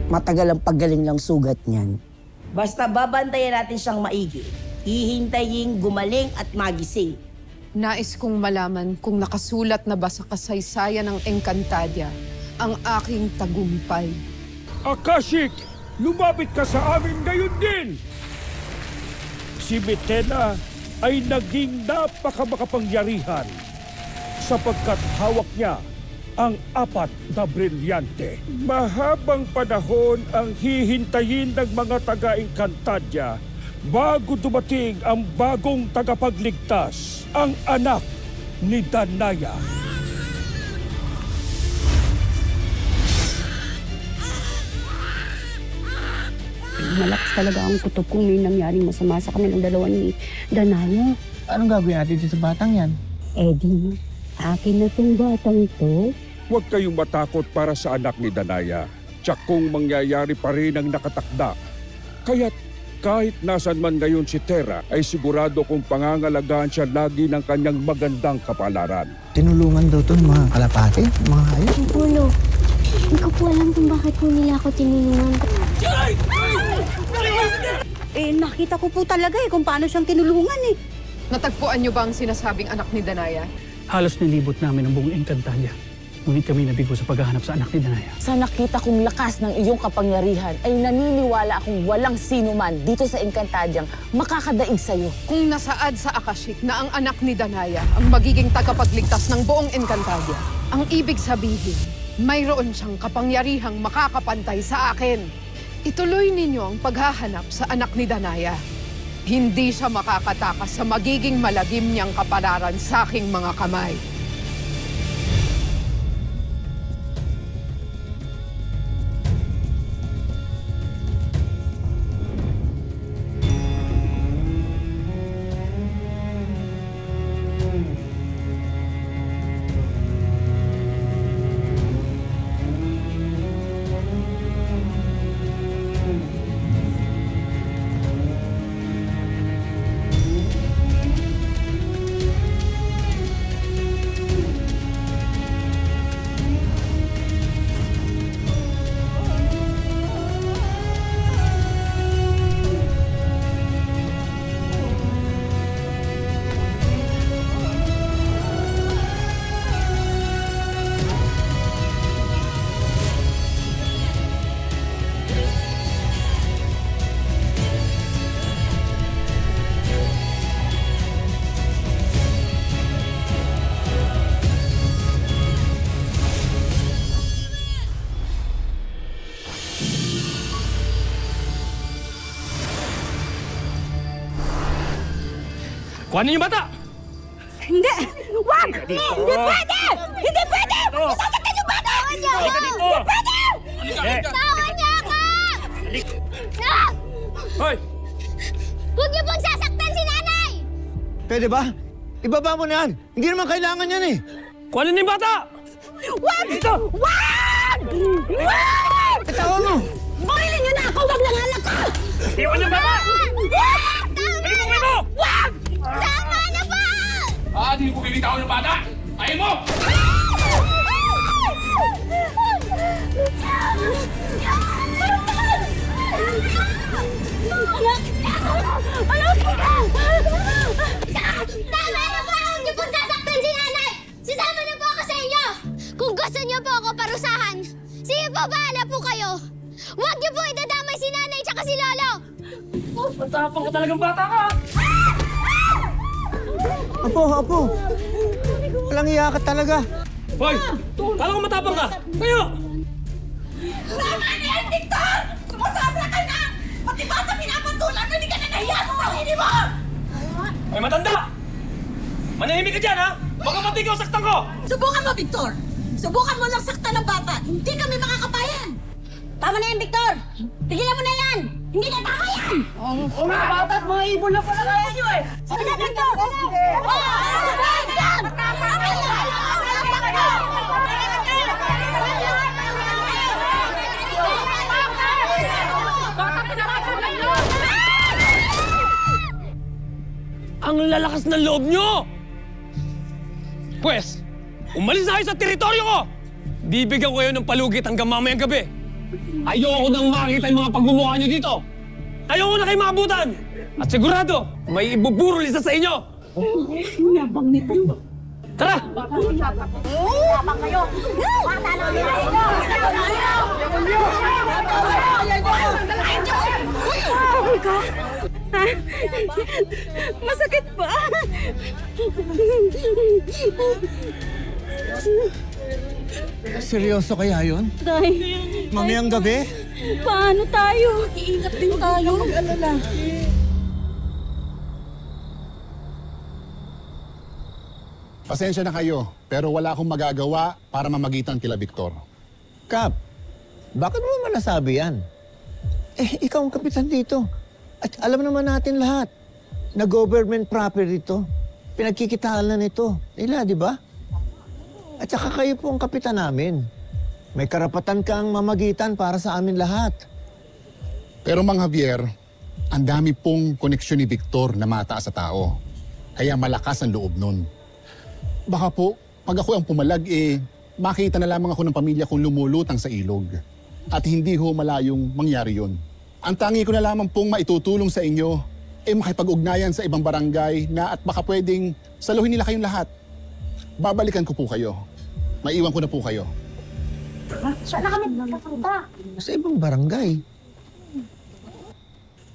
matagal ang paggaling ng sugat niyan. Basta babantayan natin siyang maigi. Hihintayin gumaling at magising. Nais kong malaman kung nakasulat na ba sa kasaysayan ng Encantadia ang aking tagumpay. Akashic, lumapit ka sa amin ngayon din! Si Mitena ay naging napakamakapangyarihan sapagkat hawak niya ang 4 na brilyante. Mahabang panahon ang hihintayin ng mga taga-Encantadia bago dumating ang bagong tagapagligtas, ang anak ni Danaya. Malakas talaga ang kutob kung may nangyaring masama sa kanilang dalawa ni Danaya. Anong gagawin natin sa batang yan? Eddie, akin na tong batang to. Huwag kayong matakot para sa anak ni Danaya. Tiyak kung mangyayari pa rin ang nakatakda. Kaya't kahit nasan man ngayon si Terra, ay sigurado kung pangangalagaan siya lagi ng kanyang magandang kapalaran. Tinulungan daw ito ng mga kalapate, mga hayop. Puno, hindi ko po alam kung bakit po nila ako tinulungan. Nakita ko po talaga kung paano siyang tinulungan Natagpuan niyo ba ang sinasabing anak ni Danaya? Halos nilibot namin ang buong Encantadia. Ngunit kami nabigo sa paghahanap sa anak ni Danaya. Sa nakita kong lakas ng iyong kapangyarihan, ay naniniwala akong walang sino man dito sa Encantadiang makakadaig sa'yo. Kung nasaad sa Akashic na ang anak ni Danaya ang magiging tagapagligtas ng buong Encantadia, ang ibig sabihin, mayroon siyang kapangyarihang makakapantay sa akin. Ituloy ninyo ang paghahanap sa anak ni Danaya. Hindi siya makakatakas sa magiging malagim niyang kapalaran sa aking mga kamay. Kuhanin yung bata! Hindi! Wag! Hindi pwede! Hindi pwede! Masasaktan yung bata! Hindi pwede! Tawan niya ako! Hoy! Huwag niyo pong sasaktan si nanay! Pwede ba? Ibaba mo na yan. Hindi naman kailangan yan Kuhanin yung bata! Wag! Wag! Wag! Tawa mo! Bakilin niyo na ako! Wag lang anak ko! Iwan yung bata! Wag! Halika mo! Wag! Tama na ba? Hindi ko bibitaw ng bata! Ayaw mo! Tama na ba? Huwag niyo pong sasaktan si nanay! Sisama na po ako sa inyo! Kung gusto niyo po ako parusahan, sige po, bahala po kayo! Huwag niyo po idadamay si nanay tsaka si lolo! Matapang ka talagang bata ka! Apo! Walang iya ka talaga. Hoy! Kala ko matapang ka! Kayo! Tama na yan, Victor! Sumasobra ka na! Pati ba sa pinapatulan na hindi ka na nahiya sa sarili mo? Ay, matanda! Manahimik ka dyan, ha? Huwag kang matigaw, saktan ko! Subukan mo, Victor! Subukan mo lang saktan ng bata! Hindi kami makakapayan! Tama na yan, Victor! Tigilan mo na yan! Hindi na tama yan! Mga bata at mga ibon na pala kaya nyo eh! Sabi na, Victor! Ang lalakas ng loob nyo! Pwes, umalis na kayo sa teritoryo ko! Bibigyan ko kayo ng palugit hanggang mamayang gabi. Ayoko nang makita yung mga pagmumukha niyo dito! Ayoko na kayo makabutan! At sigurado, may ibuburol isa sa inyo! Tara! Tapang kayo! Bata lang Masakit ba? Seryoso kaya yun? Tay, Mamayang gabi? paano tayo? Iingat din tayo. Mag-alala. Pasensya na kayo, pero wala akong magagawa para mamagitan kila Victor. Kap, bakit mo naman nasabi yan? Ikaw ang kapitan dito. At alam naman natin lahat na government property ito. Pinagkikitaan na nito. Nila, di ba? At saka kayo po ang kapitan namin. May karapatan kang mamagitan para sa amin lahat. Pero Mang Javier, ang dami pong koneksyon ni Victor na mataas sa tao. Kaya malakas ang loob nun. Baka po, pag ako ang pumalag, makita na lamang ako ng pamilya kong lumulutang sa ilog. At hindi ho malayong mangyari yun. Ang tangi ko na lamang pong maitutulong sa inyo, makipag-ugnayan sa ibang barangay na at baka pwedeng saluhin nila kayong lahat. Babalikan ko po kayo. Maiwan ko na po kayo. Saan na kami nagkapunta? Sa ibang barangay.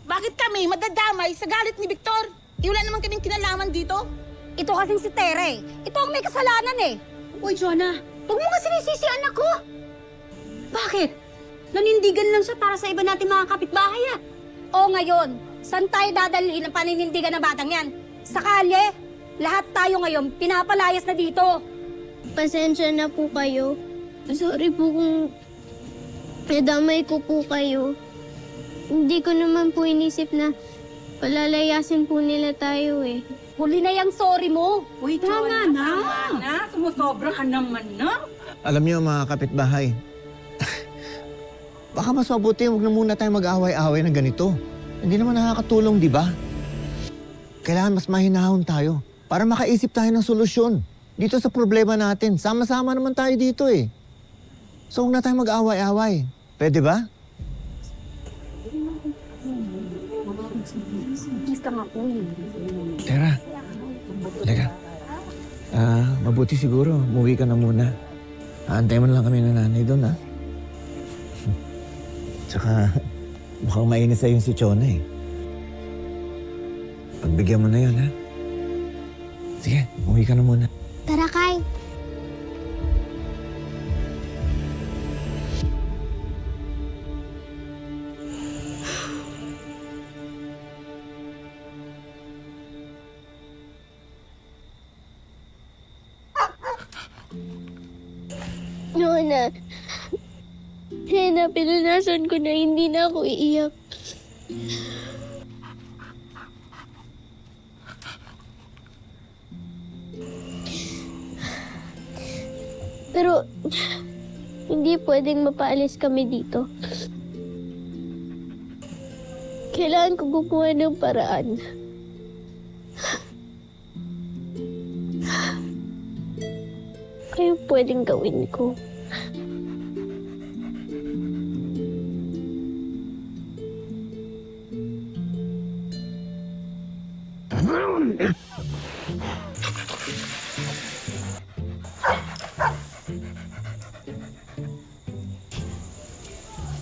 Bakit kami madadamay sa galit ni Victor? Wala naman kaming kinalaman dito. Ito kasing si Tere. Ito ang may kasalanan eh. Uy, Jonah, huwag mo nga sinisisi anak ko. Bakit? Nanindigan lang siya para sa iba natin mga kapitbahay ah. O ngayon, saan tayo dadalhin ang paninindigan ng batang yan? Sa kalye? Lahat tayo ngayon pinapalayas na dito. Pasensya na po kayo. Sorry po kung nadamay ko po kayo. Hindi ko naman po inisip na palalayasin po nila tayo eh. Huli na yung sorry mo. Uy, tama na. Sumusobra ka naman na. Alam niyo mga kapitbahay, baka mas mabuti huwag na muna tayo mag-away-away ng ganito. Hindi naman nakakatulong, di ba? Kailangan mas mahinahon tayo para makaisip tayo ng solusyon dito sa problema natin. Sama-sama naman tayo dito eh. So huwag na tayo mag-away-away. Pwede ba? Tara, halika. Mabuti siguro. Umuwi ka na muna. Aantay mo na lang kami ng nanay doon, ha? Tsaka, mukhang mainit sa'yo si Chona, eh. Pagbigyan mo na yun, ha? Sige, umuwi ka na muna. Tara, Kay. Nona, pinunasan ko na hindi na ako iiyak. Pero, hindi pwedeng mapaalis kami dito. Kailangan ko gumawa ng paraan. Kayo pwedeng gawin ko.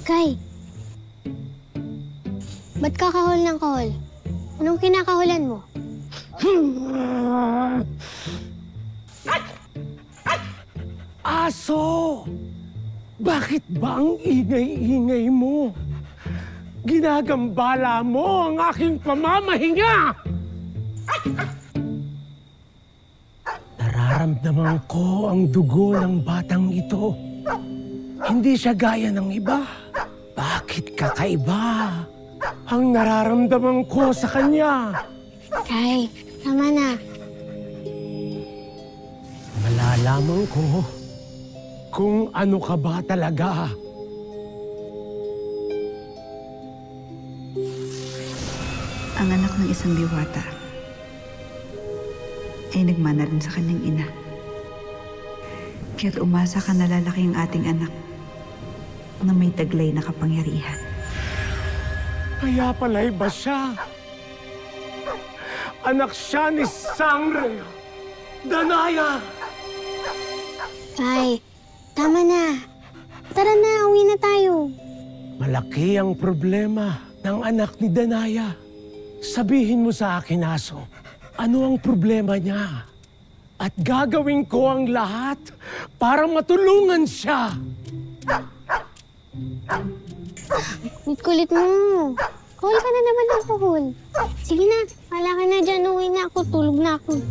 Kay, ba't ka kahol ng kahol? Anong kinakahulan mo? Aso! Bakit ba ang ingay-ingay mo? Ginagambala mo ang aking pamamahinga! Nararamdaman ko ang dugo ng batang ito. Hindi siya gaya ng iba. Bakit kakaiba ang nararamdaman ko sa kanya? Kay, tama na. Malalaman ko kung ano ka ba talaga. Ang anak ng isang diwata ay nagmana rin sa kanyang ina. Kaya't umasa ka na lalaki ang ating anak na may taglay na kapangyarihan. Kaya pala'y ba siya? Anak siya ni Sangre Danaya! Tay, tama na. Tara na, uwi na tayo. Malaki ang problema ng anak ni Danaya. Sabihin mo sa akin, Aso, ano ang problema niya? At gagawin ko ang lahat para matulungan siya. Kulit mo. Kuhol ka na naman ng kuhol. Sige na, wala ka na dyan. Uwi na ako. Tulog na ako.